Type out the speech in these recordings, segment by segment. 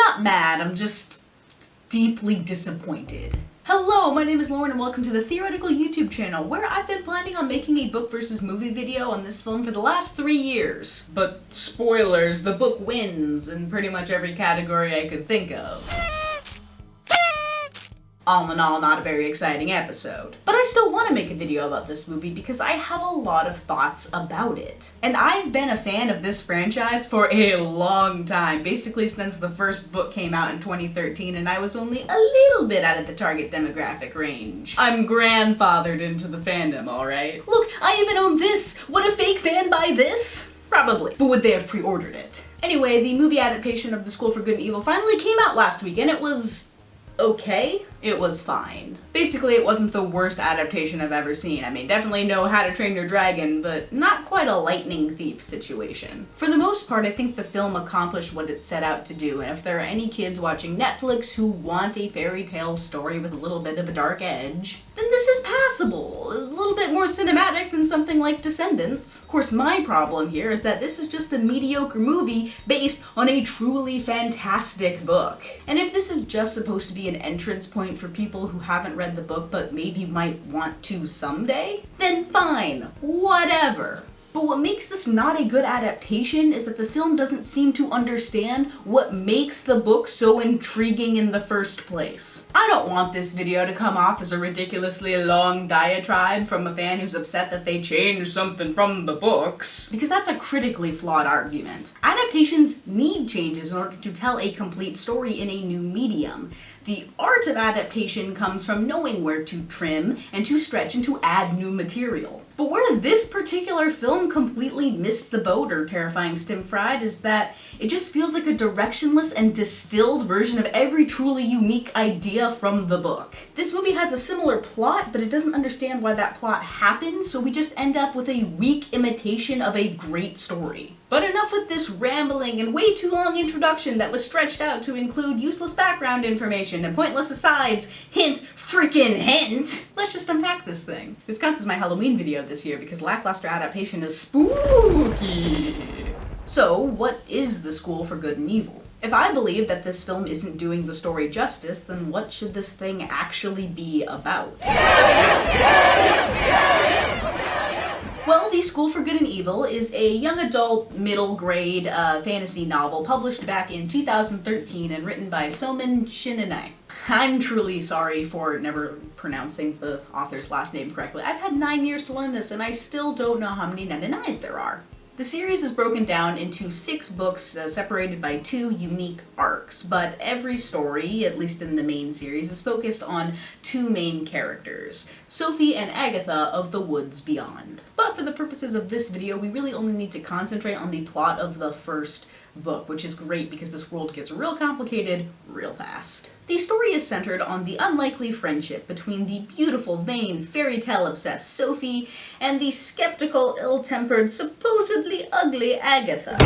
not mad, I'm just deeply disappointed. Hello, my name is Lauren and welcome to the Theoretical YouTube channel, where I've been planning on making a book versus movie video on this film for the last 3 years. But spoilers, the book wins in pretty much every category I could think of. All in all, not a very exciting episode. But I still want to make a video about this movie because I have a lot of thoughts about it. And I've been a fan of this franchise for a long time, basically since the first book came out in 2013 and I was only a little bit out of the target demographic range. I'm grandfathered into the fandom, alright? Look, I even own this! Would a fake fan buy this? Probably. But would they have pre-ordered it? Anyway, the movie adaptation of The School for Good and Evil finally came out last week and it was okay. It was fine. Basically, it wasn't the worst adaptation I've ever seen. I mean, definitely no How to Train Your Dragon, but not quite a lightning thief situation. For the most part, I think the film accomplished what it set out to do, and if there are any kids watching Netflix who want a fairy tale story with a little bit of a dark edge, then this is passable. A little bit more cinematic than something like Descendants. Of course, my problem here is that this is just a mediocre movie based on a truly fantastic book. And if this is just supposed to be an entrance point for people who haven't read the book but maybe might want to someday, then fine, whatever. But what makes this not a good adaptation is that the film doesn't seem to understand what makes the book so intriguing in the first place. I don't want this video to come off as a ridiculously long diatribe from a fan who's upset that they changed something from the books, because that's a critically flawed argument. Adaptations need changes in order to tell a complete story in a new medium. The art of adaptation comes from knowing where to trim and to stretch and to add new material. But where this particular film completely missed the boat, or terrifying stim fried, is that it just feels like a directionless and distilled version of every truly unique idea from the book. This movie has a similar plot, but it doesn't understand why that plot happened, so we just end up with a weak imitation of a great story. But enough with this rambling and way too long introduction that was stretched out to include useless background information and pointless asides. Hint, freaking hint! Let's just unpack this thing. This counts as my Halloween video this year because lackluster adaptation is spooky. So, what is The School for Good and Evil? If I believe that this film isn't doing the story justice, then what should this thing actually be about? Well, The School for Good and Evil is a young adult, middle grade fantasy novel published back in 2013 and written by Soman Shinanai. I'm truly sorry for never pronouncing the author's last name correctly. I've had 9 years to learn this and I still don't know how many Nananais there are. The series is broken down into 6 books separated by 2 unique arcs, but every story, at least in the main series, is focused on 2 main characters, Sophie and Agatha of the Woods Beyond. But for the purposes of this video, we really only need to concentrate on the plot of the first book, which is great because this world gets real complicated real fast. The story is centered on the unlikely friendship between the beautiful, vain, fairy tale obsessed Sophie and the skeptical, ill-tempered, supposedly ugly Agatha.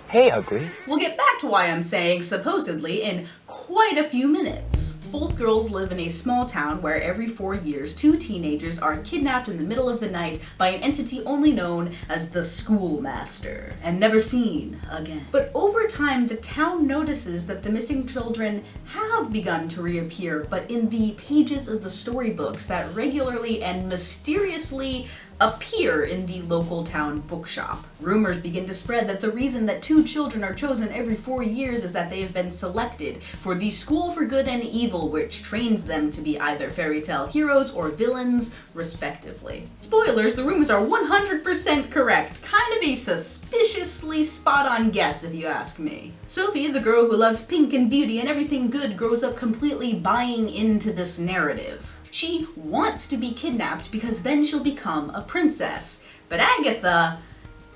Hey, ugly. We'll get back to why I'm saying supposedly in quite a few minutes. Both girls live in a small town where every 4 years 2 teenagers are kidnapped in the middle of the night by an entity only known as the Schoolmaster and never seen again. But over time, the town notices that the missing children have begun to reappear, but in the pages of the storybooks that regularly and mysteriously appear in the local town bookshop. Rumors begin to spread that the reason that 2 children are chosen every 4 years is that they have been selected for the School for Good and Evil, which trains them to be either fairy tale heroes or villains, respectively. Spoilers, the rumors are 100% correct. Kind of a suspiciously spot-on guess, if you ask me. Sophie, the girl who loves pink and beauty and everything good, grows up completely buying into this narrative. She wants to be kidnapped because then she'll become a princess. But Agatha,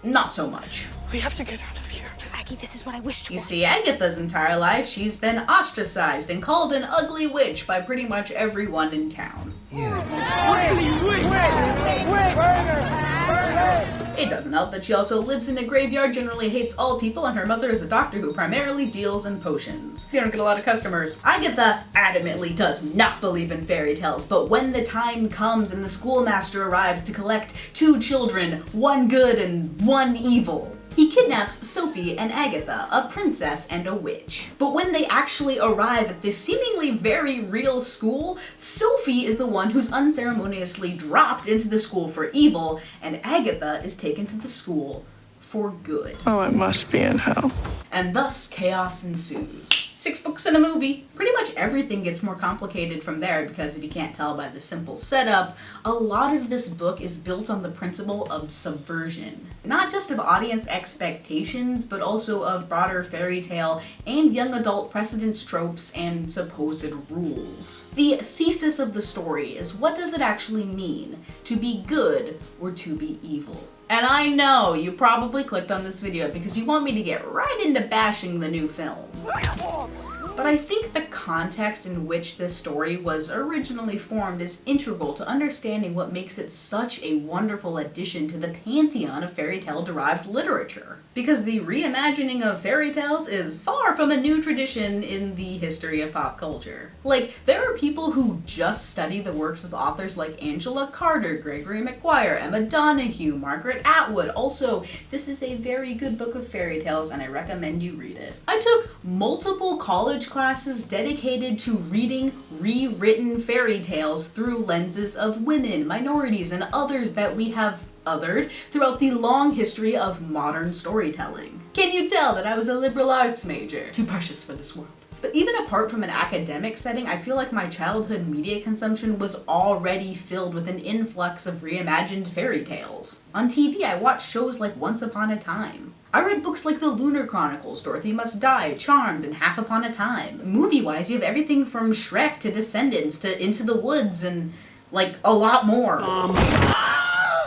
not so much. We have to get out of here. Aggie, this is what I wished for. You see, Agatha's entire life, she's been ostracized and called an ugly witch by pretty much everyone in town. It doesn't help that she also lives in a graveyard, generally hates all people, and her mother is a doctor who primarily deals in potions. You don't get a lot of customers. Agatha adamantly does not believe in fairy tales, but when the time comes and the schoolmaster arrives to collect 2 children, 1 good and 1 evil, He kidnaps Sophie and Agatha, a princess and a witch. But when they actually arrive at this seemingly very real school, Sophie is the one who's unceremoniously dropped into the school for evil, and Agatha is taken to the school for good. Oh, I must be in hell. And thus chaos ensues. 6 books and a movie. Pretty much everything gets more complicated from there, because if you can't tell by the simple setup, a lot of this book is built on the principle of subversion. Not just of audience expectations, but also of broader fairy tale and young adult precedents, tropes, and supposed rules. The thesis of the story is, what does it actually mean to be good or to be evil? And I know you probably clicked on this video because you want me to get right into bashing the new film. But I think the context in which this story was originally formed is integral to understanding what makes it such a wonderful addition to the pantheon of fairy tale derived literature. Because the reimagining of fairy tales is far from a new tradition in the history of pop culture. Like, there are people who just study the works of authors like Angela Carter, Gregory Maguire, Emma Donoghue, Margaret Atwood. Also, this is a very good book of fairy tales and I recommend you read it. I took multiple college classes dedicated to reading rewritten fairy tales through lenses of women, minorities, and others that we have othered throughout the long history of modern storytelling. Can you tell that I was a liberal arts major? Too precious for this world. But even apart from an academic setting, I feel like my childhood media consumption was already filled with an influx of reimagined fairy tales. On TV, I watched shows like Once Upon a Time. I read books like The Lunar Chronicles, Dorothy Must Die, Charmed, and Half Upon a Time. Movie-wise, you have everything from Shrek to Descendants to Into the Woods and, like, a lot more.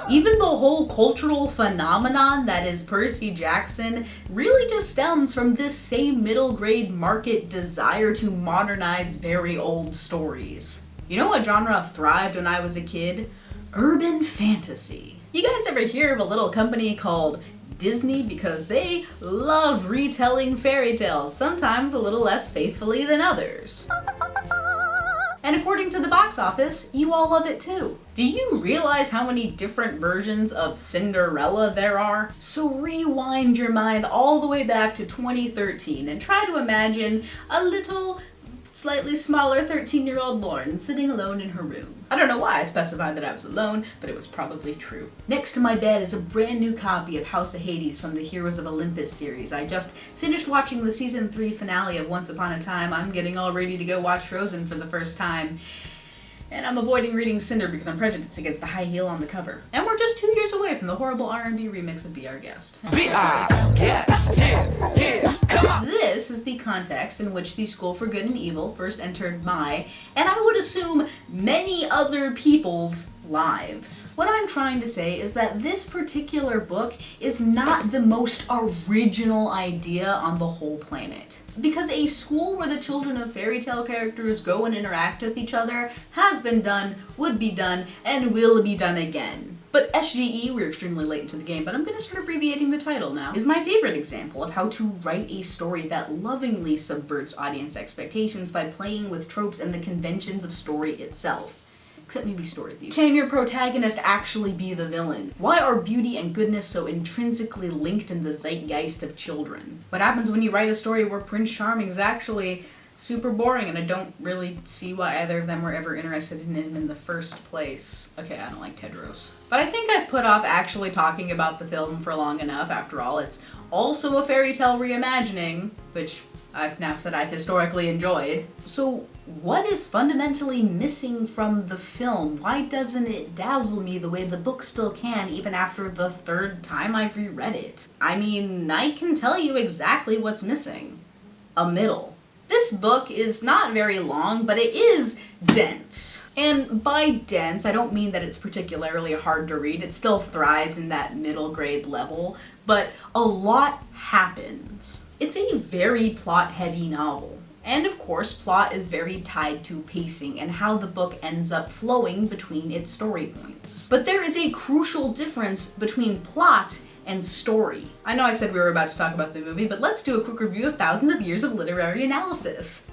Even the whole cultural phenomenon that is Percy Jackson really just stems from this same middle grade market desire to modernize very old stories. You know what genre thrived when I was a kid? Urban fantasy. You guys ever hear of a little company called Disney? Because they love retelling fairy tales, sometimes a little less faithfully than others. And according to the box office, you all love it too. Do you realize how many different versions of Cinderella there are? So rewind your mind all the way back to 2013 and try to imagine a little, slightly smaller 13-year-old Lauren sitting alone in her room. I don't know why I specified that I was alone, but it was probably true. Next to my bed is a brand new copy of House of Hades from the Heroes of Olympus series. I just finished watching the season 3 finale of Once Upon a Time. I'm getting all ready to go watch Frozen for the first time. And I'm avoiding reading Cinder because I'm prejudiced against the high heel on the cover. And we're just 2 years away from the horrible R&B remix of Be Our Guest. Be our guest, yeah, come on! This is the context in which the School for Good and Evil first entered my, and I would assume many other people's, lives. What I'm trying to say is that this particular book is not the most original idea on the whole planet. Because a school where the children of fairy tale characters go and interact with each other has been done, would be done, and will be done again. But SGE, we're extremely late into the game, but I'm gonna start abbreviating the title now, is my favorite example of how to write a story that lovingly subverts audience expectations by playing with tropes and the conventions of story itself. Except maybe story view. Can your protagonist actually be the villain? Why are beauty and goodness so intrinsically linked in the zeitgeist of children? What happens when you write a story where Prince Charming is actually super boring, and I don't really see why either of them were ever interested in him in the first place. Okay, I don't like Tedros. But I think I've put off actually talking about the film for long enough. After all, it's also a fairy tale reimagining, which I've now said I've historically enjoyed. So what is fundamentally missing from the film? Why doesn't it dazzle me the way the book still can even after the third time I've reread it? I mean, I can tell you exactly what's missing. A middle. This book is not very long, but it is dense. And by dense, I don't mean that it's particularly hard to read. It still thrives in that middle grade level, but a lot happens. It's a very plot-heavy novel. And of course, plot is very tied to pacing and how the book ends up flowing between its story points. But there is a crucial difference between plot and story. I know I said we were about to talk about the movie, but let's do a quick review of thousands of years of literary analysis.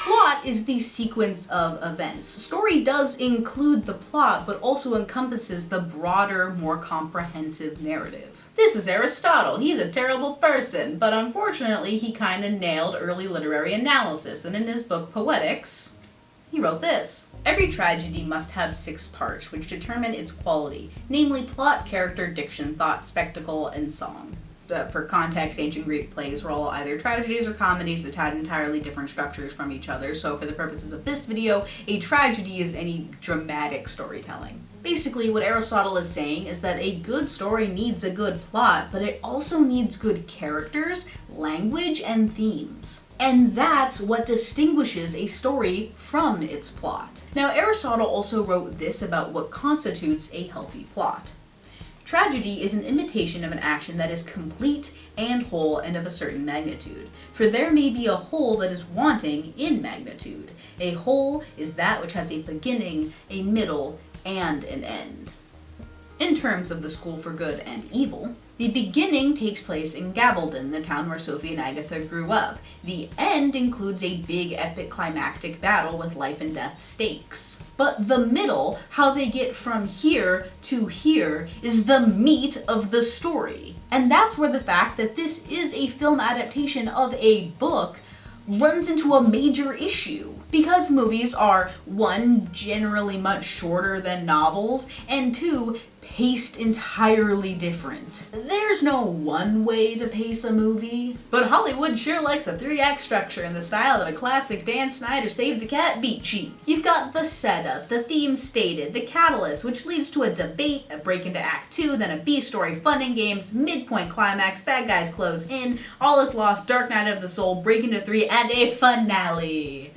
Plot is the sequence of events. Story does include the plot, but also encompasses the broader, more comprehensive narrative. This is Aristotle. He's a terrible person, but unfortunately he kinda nailed early literary analysis, and in his book Poetics, he wrote this. Every tragedy must have 6 parts, which determine its quality, namely plot, character, diction, thought, spectacle, and song. For context, ancient Greek plays were all either tragedies or comedies that had entirely different structures from each other, so for the purposes of this video, a tragedy is any dramatic storytelling. Basically, what Aristotle is saying is that a good story needs a good plot, but it also needs good characters, language, and themes. And that's what distinguishes a story from its plot. Now, Aristotle also wrote this about what constitutes a healthy plot. Tragedy is an imitation of an action that is complete and whole and of a certain magnitude. For there may be a whole that is wanting in magnitude. A whole is that which has a beginning, a middle, and an end. In terms of the School for Good and Evil, the beginning takes place in Gabaldon, the town where Sophie and Agatha grew up. The end includes a big epic climactic battle with life and death stakes. But the middle, how they get from here to here, is the meat of the story. And that's where the fact that this is a film adaptation of a book runs into a major issue. Because movies are, 1, generally much shorter than novels, and 2, paced entirely different. There's no one way to pace a movie, but Hollywood sure likes a 3-act structure in the style of a classic Dan Snyder Save the Cat beat sheet. You've got the setup, the theme stated, the catalyst, which leads to a debate, a break into Act 2, then a B-story, fun and games, midpoint climax, bad guys close in, all is lost, Dark Night of the Soul, break into 3, and a finale.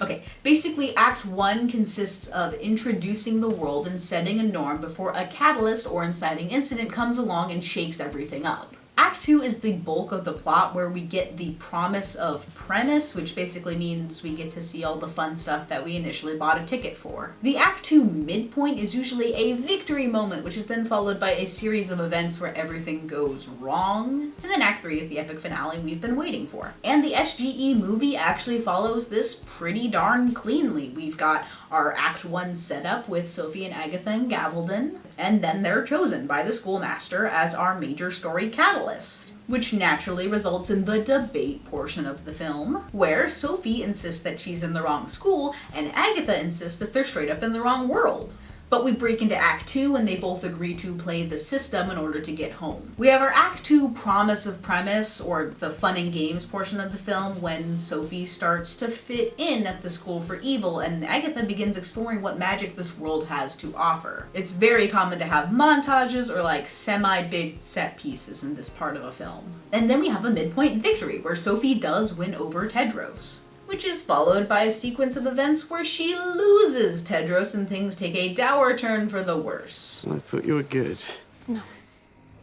Okay, basically Act 1 consists of introducing the world and setting a norm before a catalyst or inciting incident comes along and shakes everything up. Act 2 is the bulk of the plot where we get the promise of premise, which basically means we get to see all the fun stuff that we initially bought a ticket for. The Act 2 midpoint is usually a victory moment, which is then followed by a series of events where everything goes wrong. And then Act 3 is the epic finale we've been waiting for. And the SGE movie actually follows this pretty darn cleanly. We've got our Act 1 setup with Sophie and Agatha in Gabaldon, and then they're chosen by the schoolmaster as our major story catalyst, which naturally results in the debate portion of the film, where Sophie insists that she's in the wrong school, and Agatha insists that they're straight up in the wrong world. But we break into Act 2 when they both agree to play the system in order to get home. We have our Act 2 promise of premise, or the fun and games portion of the film, when Sophie starts to fit in at the School for Evil and Agatha begins exploring what magic this world has to offer. It's very common to have montages or like semi-big set pieces in this part of a film. And then we have a midpoint victory where Sophie does win over Tedros, which is followed by a sequence of events where she loses Tedros and things take a dour turn for the worse. I thought you were good. No.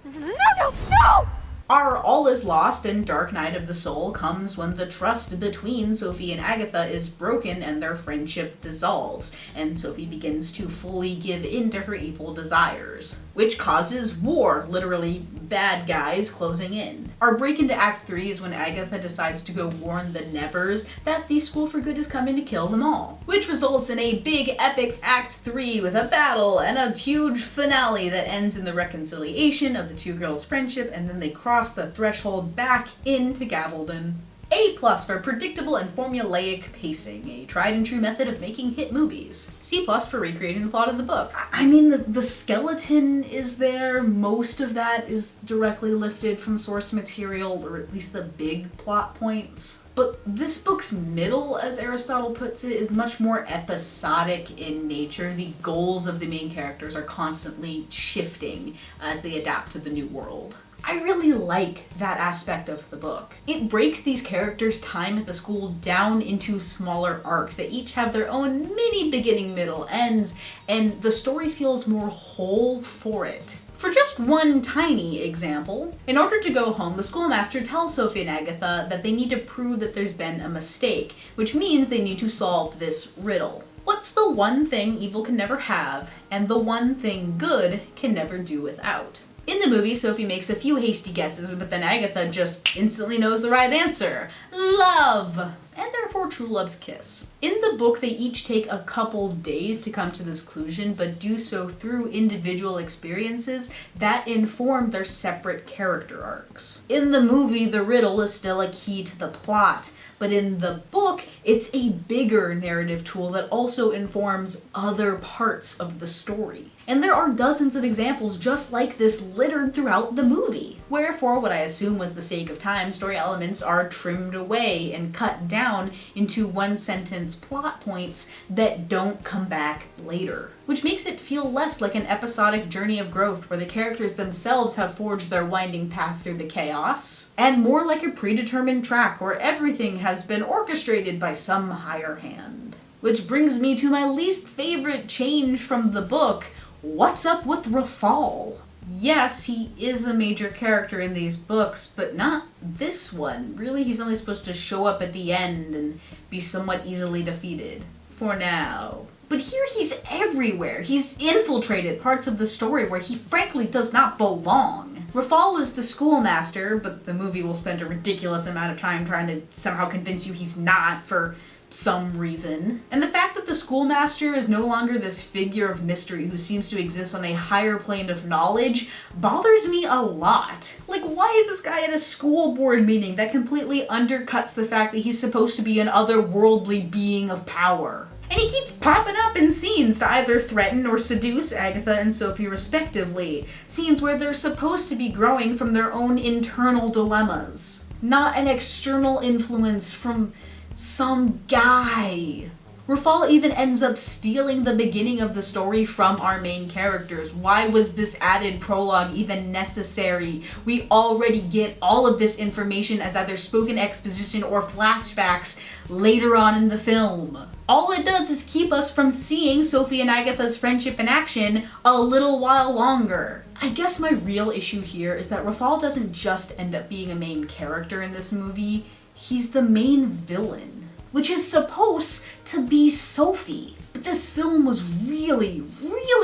No! Our All is Lost and Dark Night of the Soul comes when the trust between Sophie and Agatha is broken and their friendship dissolves, and Sophie begins to fully give in to her evil desires, which causes war, literally bad guys closing in. Our break into Act 3 is when Agatha decides to go warn the Nevers that the School for Good is coming to kill them all, which results in a big epic Act 3 with a battle and a huge finale that ends in the reconciliation of the two girls' friendship, and then they cross the threshold back into Gabaldon. A+ for predictable and formulaic pacing, a tried and true method of making hit movies. C+ for recreating the plot of the book. I mean, the skeleton is there, most of that is directly lifted from source material, or at least the big plot points. But this book's middle, as Aristotle puts it, is much more episodic in nature. The goals of the main characters are constantly shifting as they adapt to the new world. I really like that aspect of the book. It breaks these characters' time at the school down into smaller arcs that each have their own mini beginning, middle, ends, and the story feels more whole for it. For just one tiny example, in order to go home, the schoolmaster tells Sophie and Agatha that they need to prove that there's been a mistake, which means they need to solve this riddle. What's the one thing evil can never have, and the one thing good can never do without? In the movie, Sophie makes a few hasty guesses, but then Agatha just instantly knows the right answer. Love! and therefore true love's kiss. In the book, they each take a couple days to come to this conclusion, but do so through individual experiences that inform their separate character arcs. In the movie, the riddle is still a key to the plot, but in the book, it's a bigger narrative tool that also informs other parts of the story. And there are dozens of examples just like this littered throughout the movie. Wherefore, what I assume was the sake of time, story elements are trimmed away and cut down into one-sentence plot points that don't come back later. Which makes it feel less like an episodic journey of growth where the characters themselves have forged their winding path through the chaos, and more like a predetermined track where everything has been orchestrated by some higher hand. Which brings me to my least favorite change from the book. What's up with Rafal? Yes, he is a major character in these books, but not this one. Really, he's only supposed to show up at the end and be somewhat easily defeated. For now. But here he's everywhere. He's infiltrated parts of the story where he frankly does not belong. Rafal is the schoolmaster, but the movie will spend a ridiculous amount of time trying to somehow convince you he's not for some reason. And the fact that the schoolmaster is no longer this figure of mystery who seems to exist on a higher plane of knowledge bothers me a lot. Like, why is this guy at a school board meeting that completely undercuts the fact that he's supposed to be an otherworldly being of power? And he keeps popping up in scenes to either threaten or seduce Agatha and Sophie respectively. Scenes where they're supposed to be growing from their own internal dilemmas. Not an external influence from some guy. Rafal even ends up stealing the beginning of the story from our main characters. Why was this added prologue even necessary? We already get all of this information as either spoken exposition or flashbacks later on in the film. All it does is keep us from seeing Sophie and Agatha's friendship in action a little while longer. I guess my real issue here is that Rafal doesn't just end up being a main character in this movie, he's the main villain, which is supposed to be Sophie. But this film was really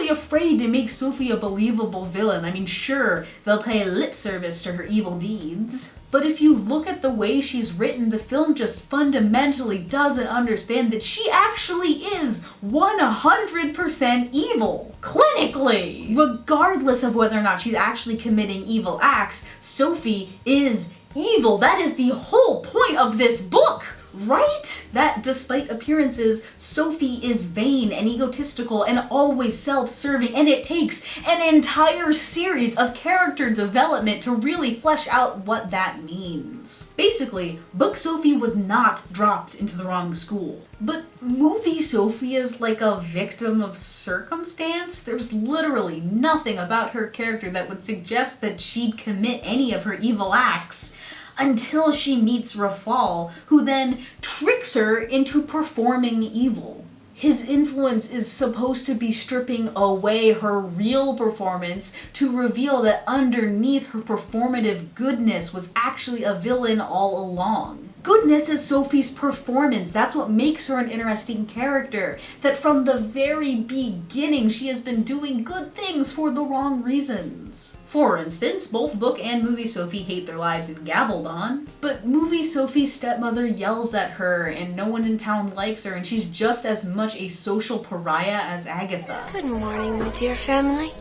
afraid to make Sophie a believable villain. I mean, sure, they'll pay lip service to her evil deeds, but if you look at the way she's written, the film just fundamentally doesn't understand that she actually is 100% evil. Clinically! Regardless of whether or not she's actually committing evil acts, Sophie is evil. That is the whole point of this book, right? That despite appearances, Sophie is vain and egotistical and always self-serving, and it takes an entire series of character development to really flesh out what that means. Basically, book Sophie was not dropped into the wrong school. But movie Sophie is like a victim of circumstance. There's literally nothing about her character that would suggest that she'd commit any of her evil acts until she meets Rafal, who then tricks her into performing evil. His influence is supposed to be stripping away her real performance to reveal that underneath her performative goodness was actually a villain all along. Goodness is Sophie's performance. That's what makes her an interesting character. That from the very beginning, she has been doing good things for the wrong reasons. For instance, both book and movie Sophie hate their lives and gabbled on, but movie Sophie's stepmother yells at her and no one in town likes her, and she's just as much a social pariah as Agatha. Good morning, my dear family.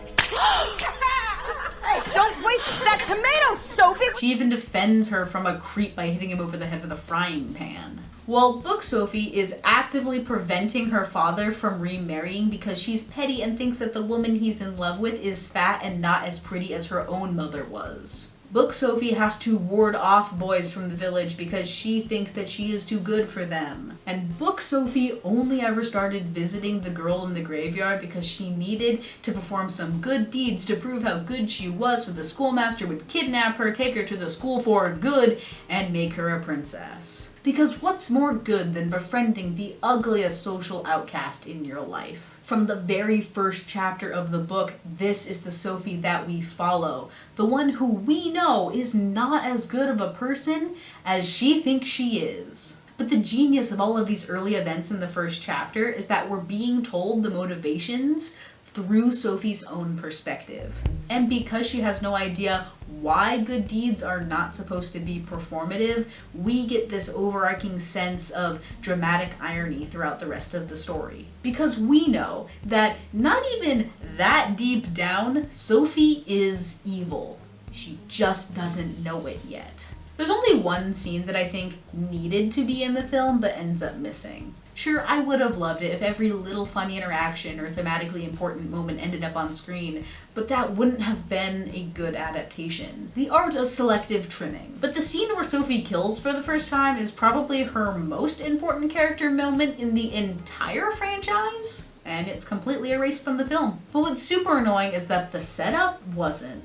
Hey, don't waste that tomato, Sophie! She even defends her from a creep by hitting him over the head with a frying pan. While book Sophie is actively preventing her father from remarrying because she's petty and thinks that the woman he's in love with is fat and not as pretty as her own mother was. Book Sophie has to ward off boys from the village because she thinks that she is too good for them. And book Sophie only ever started visiting the girl in the graveyard because she needed to perform some good deeds to prove how good she was, so the schoolmaster would kidnap her, take her to the school for good, and make her a princess. Because what's more good than befriending the ugliest social outcast in your life? From the very first chapter of the book, this is the Sophie that we follow. The one who we know is not as good of a person as she thinks she is. But the genius of all of these early events in the first chapter is that we're being told the motivations through Sophie's own perspective. And because she has no idea why good deeds are not supposed to be performative, we get this overarching sense of dramatic irony throughout the rest of the story. Because we know that not even that deep down, Sophie is evil. She just doesn't know it yet. There's only one scene that I think needed to be in the film but ends up missing. Sure, I would have loved it if every little funny interaction or thematically important moment ended up on screen, but that wouldn't have been a good adaptation. The art of selective trimming. But the scene where Sophie kills for the first time is probably her most important character moment in the entire franchise, and it's completely erased from the film. But what's super annoying is that the setup wasn't.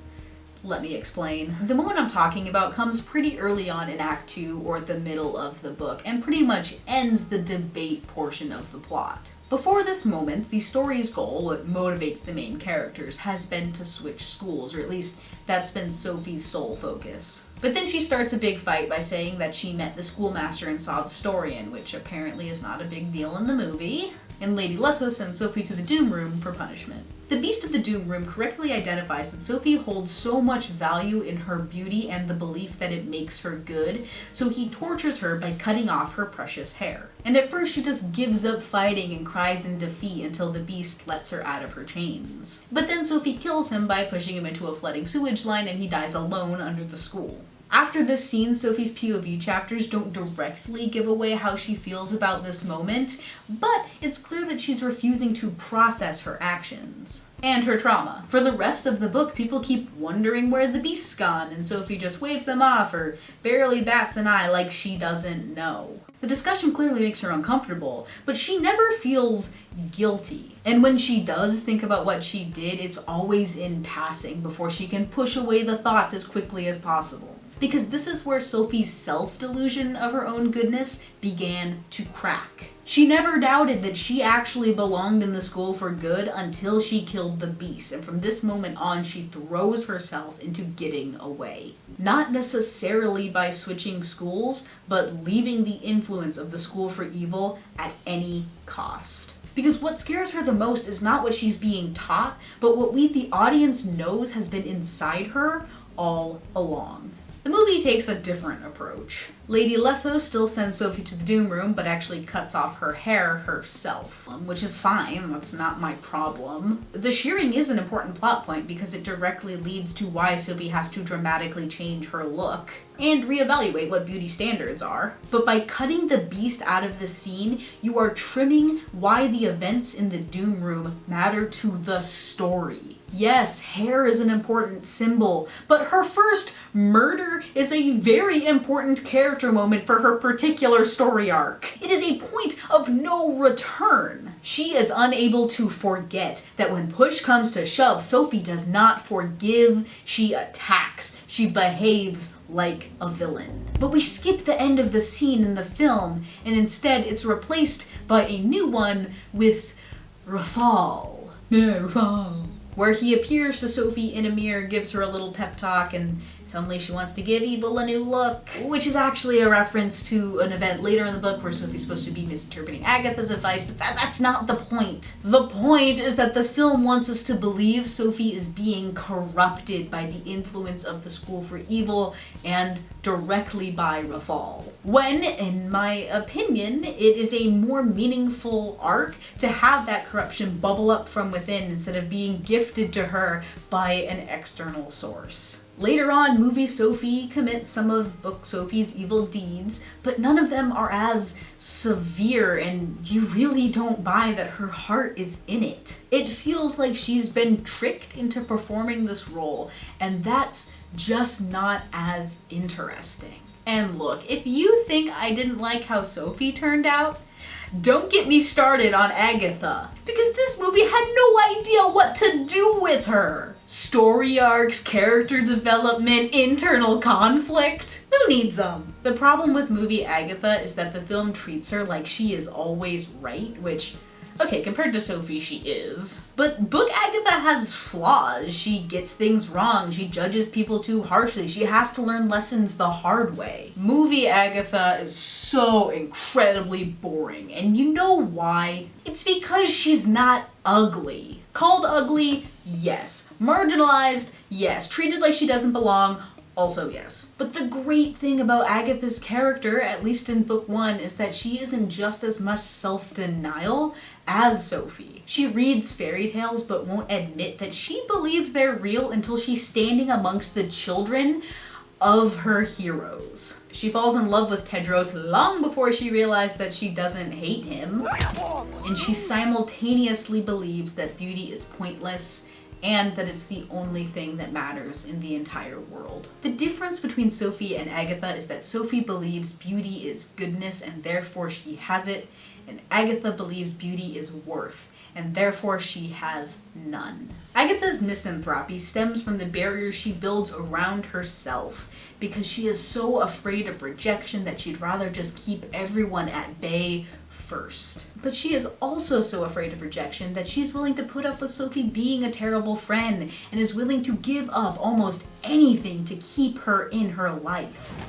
Let me explain. The moment I'm talking about comes pretty early on in Act 2 or the middle of the book and pretty much ends the debate portion of the plot. Before this moment, the story's goal, what motivates the main characters, has been to switch schools, or at least that's been Sophie's sole focus. But then she starts a big fight by saying that she met the schoolmaster and saw the Storian, which apparently is not a big deal in the movie, and Lady Lesso sends Sophie to the Doom Room for punishment. The Beast of the Doom Room correctly identifies that Sophie holds so much value in her beauty and the belief that it makes her good, so he tortures her by cutting off her precious hair. And at first she just gives up fighting and cries in defeat until the Beast lets her out of her chains. But then Sophie kills him by pushing him into a flooding sewage line and he dies alone under the school. After this scene, Sophie's POV chapters don't directly give away how she feels about this moment, but it's clear that she's refusing to process her actions and her trauma. For the rest of the book, people keep wondering where the Beast's gone, and Sophie just waves them off or barely bats an eye like she doesn't know. The discussion clearly makes her uncomfortable, but she never feels guilty. And when she does think about what she did, it's always in passing before she can push away the thoughts as quickly as possible. Because this is where Sophie's self-delusion of her own goodness began to crack. She never doubted that she actually belonged in the school for good until she killed the Beast, and from this moment on she throws herself into getting away. Not necessarily by switching schools, but leaving the influence of the school for evil at any cost. Because what scares her the most is not what she's being taught, but what we, the audience, knows has been inside her all along. The movie takes a different approach. Lady Lesso still sends Sophie to the Doom Room, but actually cuts off her hair herself, which is fine, that's not my problem. The shearing is an important plot point because it directly leads to why Sophie has to dramatically change her look and reevaluate what beauty standards are. But by cutting the Beast out of the scene, you are trimming why the events in the Doom Room matter to the story. Yes, hair is an important symbol, but her first murder is a very important character moment for her particular story arc. It is a point of no return. She is unable to forget that when push comes to shove, Sophie does not forgive, she attacks. She behaves like a villain. But we skip the end of the scene in the film, and instead it's replaced by a new one with Rafal. Yeah, Rafal. Where he appears to Sophie in a mirror, gives her a little pep talk, and suddenly she wants to give evil a new look. Which is actually a reference to an event later in the book where Sophie's supposed to be misinterpreting Agatha's advice, but that's not the point. The point is that the film wants us to believe Sophie is being corrupted by the influence of the school for evil and directly by Rafal. When, in my opinion, it is a more meaningful arc to have that corruption bubble up from within instead of being gifted to her by an external source. Later on, movie Sophie commits some of book Sophie's evil deeds, but none of them are as severe, and you really don't buy that her heart is in it. It feels like she's been tricked into performing this role, and that's just not as interesting. And look, if you think I didn't like how Sophie turned out, don't get me started on Agatha, because this movie had no idea what to do with her. Story arcs, character development, internal conflict. Who needs them? The problem with movie Agatha is that the film treats her like she is always right, which, okay, compared to Sophie, she is. But book Agatha has flaws. She gets things wrong. She judges people too harshly. She has to learn lessons the hard way. Movie Agatha is so incredibly boring, and you know why? It's because she's not ugly. Called ugly? Yes. Marginalized? Yes. Treated like she doesn't belong? Also yes. But the great thing about Agatha's character, at least in book 1, is that she is in just as much self-denial as Sophie. She reads fairy tales but won't admit that she believes they're real until she's standing amongst the children of her heroes. She falls in love with Tedros long before she realized that she doesn't hate him, and she simultaneously believes that beauty is pointless and that it's the only thing that matters in the entire world. The difference between Sophie and Agatha is that Sophie believes beauty is goodness and therefore she has it, and Agatha believes beauty is worth and therefore she has none. Agatha's misanthropy stems from the barriers she builds around herself because she is so afraid of rejection that she'd rather just keep everyone at bay first. But she is also so afraid of rejection that she's willing to put up with Sophie being a terrible friend and is willing to give up almost anything to keep her in her life.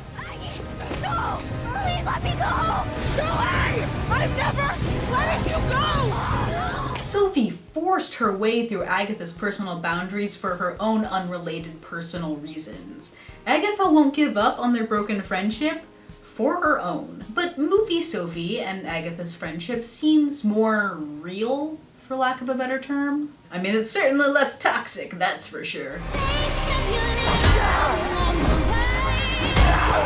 No! Please let me go! Go away! I'm never letting you go! Sophie forced her way through Agatha's personal boundaries for her own unrelated personal reasons. Agatha won't give up on their broken friendship for her own. But movie Sophie and Agatha's friendship seems more real, for lack of a better term. I mean, it's certainly less toxic, that's for sure.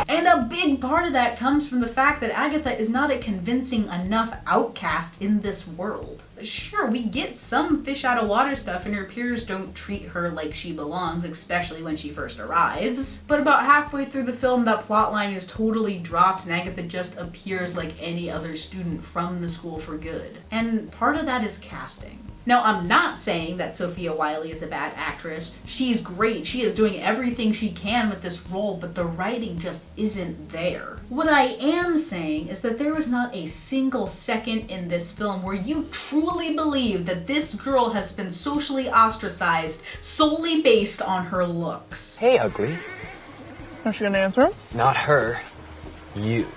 And a big part of that comes from the fact that Agatha is not a convincing enough outcast in this world. Sure, we get some fish out of water stuff and her peers don't treat her like she belongs, especially when she first arrives. But about halfway through the film, that plotline is totally dropped and Agatha just appears like any other student from the school for good. And part of that is casting. Now, I'm not saying that Sophia Wiley is a bad actress. She's great. She is doing everything she can with this role, but the writing just isn't there. What I am saying is that there was not a single second in this film where you truly believe that this girl has been socially ostracized solely based on her looks. Hey, ugly. Aren't you gonna answer him? Not her. You.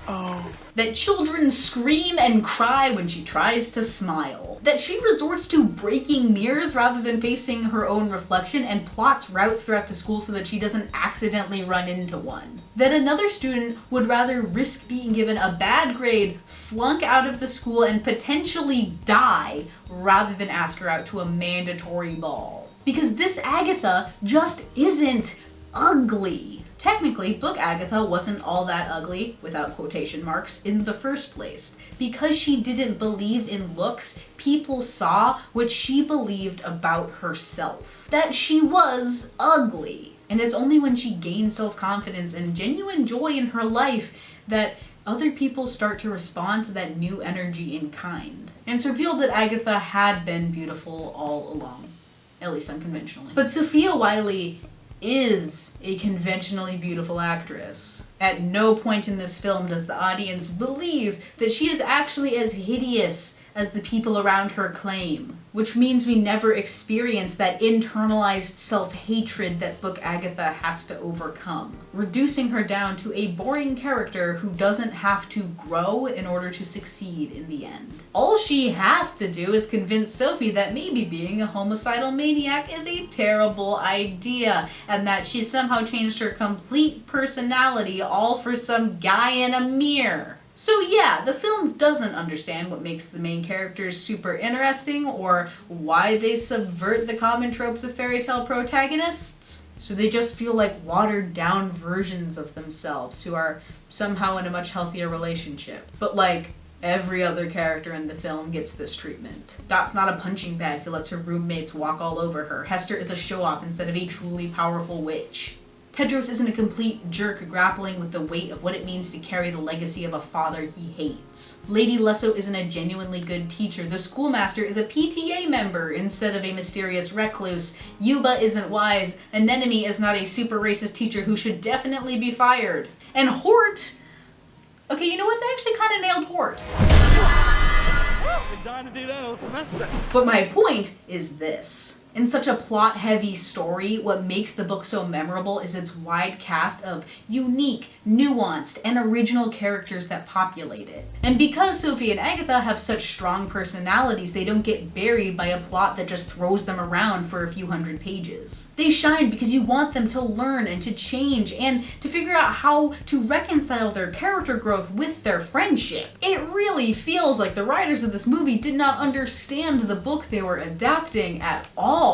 Oh. That children scream and cry when she tries to smile. That she resorts to breaking mirrors rather than facing her own reflection and plots routes throughout the school so that she doesn't accidentally run into one. That another student would rather risk being given a bad grade, flunk out of the school, and potentially die rather than ask her out to a mandatory ball. Because this Agatha just isn't ugly. Technically, book Agatha wasn't all that ugly, without quotation marks, in the first place. Because she didn't believe in looks, people saw what she believed about herself. That she was ugly. And it's only when she gained self-confidence and genuine joy in her life that other people start to respond to that new energy in kind. And it's revealed that Agatha had been beautiful all along, at least unconventionally. But Sophia Wiley is a conventionally beautiful actress. At no point in this film does the audience believe that she is actually as hideous as the people around her claim, which means we never experience that internalized self-hatred that book Agatha has to overcome, reducing her down to a boring character who doesn't have to grow in order to succeed in the end. All she has to do is convince Sophie that maybe being a homicidal maniac is a terrible idea, and that she somehow changed her complete personality all for some guy in a mirror. So yeah, the film doesn't understand what makes the main characters super interesting or why they subvert the common tropes of fairy tale protagonists. So they just feel like watered down versions of themselves who are somehow in a much healthier relationship. But like, every other character in the film gets this treatment. Dot's not a punching bag who lets her roommates walk all over her. Hester is a show-off instead of a truly powerful witch. Tedros isn't a complete jerk grappling with the weight of what it means to carry the legacy of a father he hates. Lady Lesso isn't a genuinely good teacher. The schoolmaster is a PTA member instead of a mysterious recluse. Yuba isn't wise. Anemone is not a super racist teacher who should definitely be fired. And Hort... Okay, you know what? They actually kind of nailed Hort. Been dying to do that all semester. But my point is this. In such a plot-heavy story, what makes the book so memorable is its wide cast of unique, nuanced, and original characters that populate it. And because Sophie and Agatha have such strong personalities, they don't get buried by a plot that just throws them around for a few hundred pages. They shine because you want them to learn and to change and to figure out how to reconcile their character growth with their friendship. It really feels like the writers of this movie did not understand the book they were adapting at all.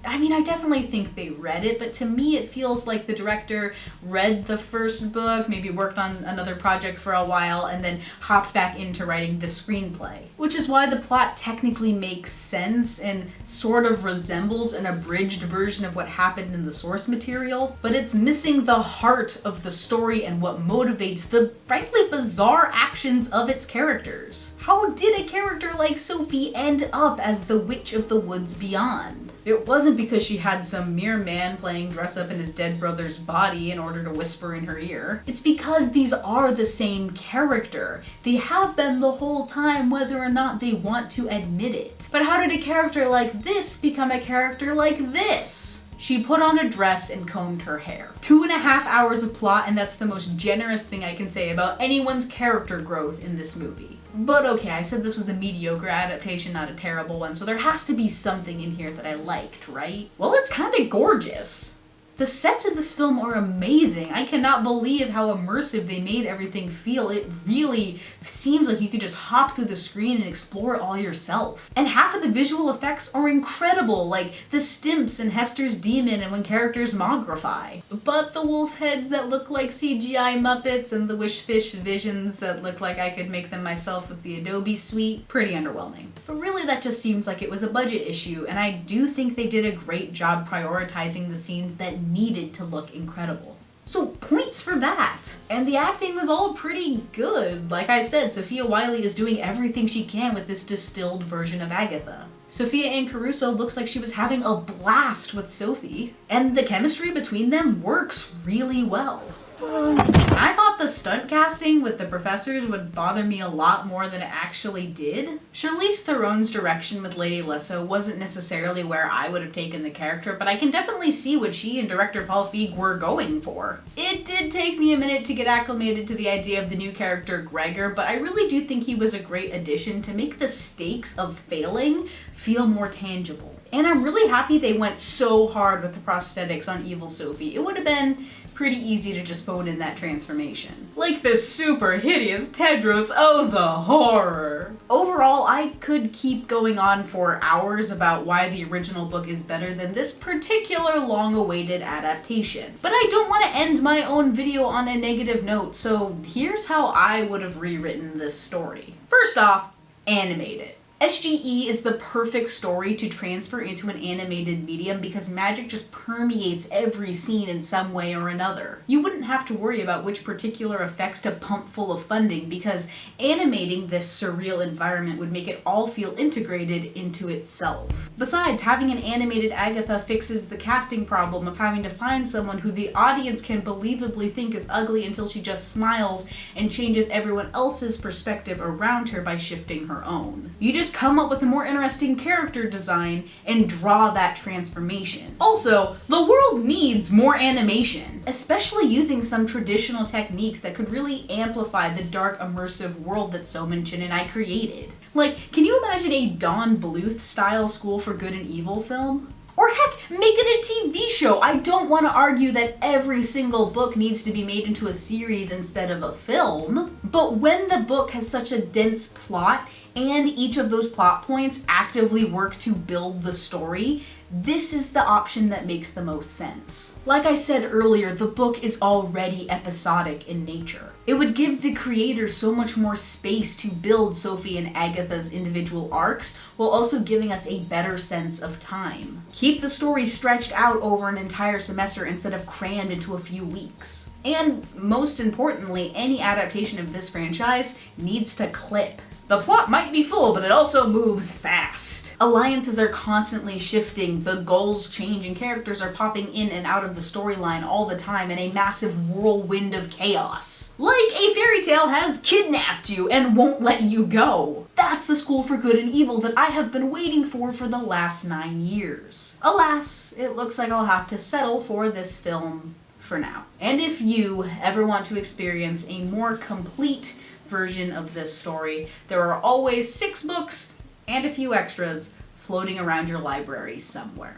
I mean, I definitely think they read it, but to me it feels like the director read the first book, maybe worked on another project for a while, and then hopped back into writing the screenplay. Which is why the plot technically makes sense and sort of resembles an abridged version of what happened in the source material, but it's missing the heart of the story and what motivates the frankly bizarre actions of its characters. How did a character like Sophie end up as the Witch of the Woods Beyond? It wasn't because she had some mere man playing dress up in his dead brother's body in order to whisper in her ear. It's because these are the same character. They have been the whole time, whether or not they want to admit it. But how did a character like this become a character like this? She put on a dress and combed her hair. 2.5 hours of plot, and that's the most generous thing I can say about anyone's character growth in this movie. But okay, I said this was a mediocre adaptation, not a terrible one, so there has to be something in here that I liked, right? Well, it's kind of gorgeous. The sets in this film are amazing. I cannot believe how immersive they made everything feel. It really seems like you could just hop through the screen and explore it all yourself. And half of the visual effects are incredible, like the stimps and Hester's demon and when characters mogrify. But the wolf heads that look like CGI Muppets and the Wishfish visions that look like I could make them myself with the Adobe suite, pretty underwhelming. But really that just seems like it was a budget issue, and I do think they did a great job prioritizing the scenes that needed to look incredible. So points for that. And the acting was all pretty good. Like I said, Sophia Wiley is doing everything she can with this distilled version of Agatha. Sophia Ann Caruso looks like she was having a blast with Sophie, and the chemistry between them works really well. I thought the stunt casting with the professors would bother me a lot more than it actually did. Charlize Theron's direction with Lady Lesso wasn't necessarily where I would have taken the character, but I can definitely see what she and director Paul Feig were going for. It did take me a minute to get acclimated to the idea of the new character Gregor, but I really do think he was a great addition to make the stakes of failing feel more tangible. And I'm really happy they went so hard with the prosthetics on Evil Sophie. It would have been pretty easy to just phone in that transformation. Like this super hideous Tedros, oh the horror! Overall, I could keep going on for hours about why the original book is better than this particular long-awaited adaptation. But I don't want to end my own video on a negative note, so here's how I would have rewritten this story. First off, animate it. SGE is the perfect story to transfer into an animated medium because magic just permeates every scene in some way or another. You wouldn't have to worry about which particular effects to pump full of funding because animating this surreal environment would make it all feel integrated into itself. Besides, having an animated Agatha fixes the casting problem of having to find someone who the audience can believably think is ugly until she just smiles and changes everyone else's perspective around her by shifting her own. You just come up with a more interesting character design and draw that transformation. Also, the world needs more animation, especially using some traditional techniques that could really amplify the dark, immersive world that So Min-Chin and I created. Like, can you imagine a Don Bluth style School for Good and Evil film? Or heck, make it a TV show! I don't want to argue that every single book needs to be made into a series instead of a film, but when the book has such a dense plot and each of those plot points actively work to build the story, this is the option that makes the most sense. Like I said earlier, the book is already episodic in nature. It would give the creator so much more space to build Sophie and Agatha's individual arcs, while also giving us a better sense of time. Keep the story stretched out over an entire semester instead of crammed into a few weeks. And most importantly, any adaptation of this franchise needs to clip. The plot might be full, but it also moves fast. Alliances are constantly shifting, the goals change, and characters are popping in and out of the storyline all the time in a massive whirlwind of chaos. Like a fairy tale has kidnapped you and won't let you go. That's the School for Good and Evil that I have been waiting for the last 9 years. Alas, it looks like I'll have to settle for this film for now. And if you ever want to experience a more complete version of this story, there are always 6 books and a few extras floating around your library somewhere.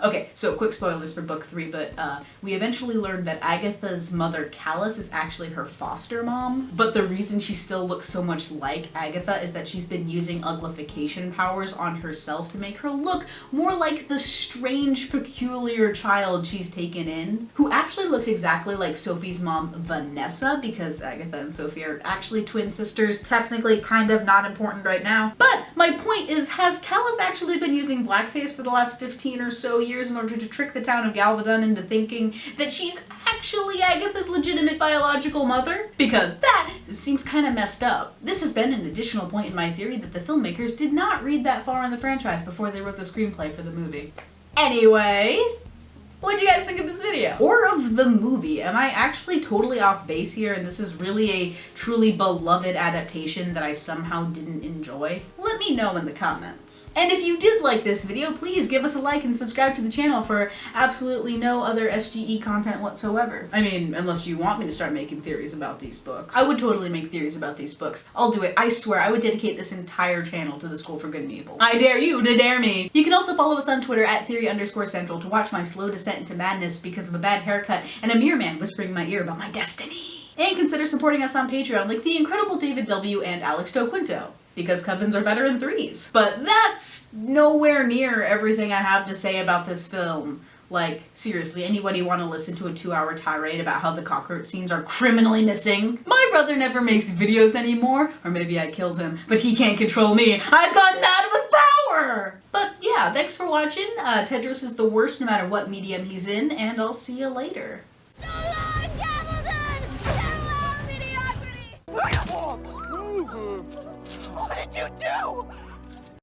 Okay, so quick spoilers for book 3, but we eventually learned that Agatha's mother, Callus, is actually her foster mom. But the reason she still looks so much like Agatha is that she's been using uglification powers on herself to make her look more like the strange, peculiar child she's taken in, who actually looks exactly like Sophie's mom, Vanessa, because Agatha and Sophie are actually twin sisters, technically kind of not important right now. But my point is, has Callus actually been using blackface for the last 15 or so years in order to trick the town of Galvadon into thinking that she's actually Agatha's legitimate biological mother? Because that seems kind of messed up. This has been an additional point in my theory that the filmmakers did not read that far in the franchise before they wrote the screenplay for the movie. Anyway, what do you guys think of this video? Or of the movie? Am I actually totally off base here and this is really a truly beloved adaptation that I somehow didn't enjoy? Let me know in the comments. And if you did like this video, please give us a like and subscribe to the channel for absolutely no other SGE content whatsoever. I mean, unless you want me to start making theories about these books. I would totally make theories about these books. I'll do it. I swear, I would dedicate this entire channel to the School for Good and Evil. I dare you to dare me. You can also follow us on Twitter at theory_central to watch my slow descent into madness because of a bad haircut and a mere man whispering in my ear about my destiny. And consider supporting us on Patreon like the incredible David W. and Alex Quinto, because covens are better in 3s. But that's nowhere near everything I have to say about this film. Like, seriously, anybody want to listen to a 2-hour tirade about how the cockroach scenes are criminally missing? My brother never makes videos anymore, or maybe I killed him, but he can't control me. I've gotten out with power! But yeah, thanks for watching. Tedros is the worst no matter what medium he's in, and I'll see you later. So long, Galvadon! Farewell, mediocrity! What did you do?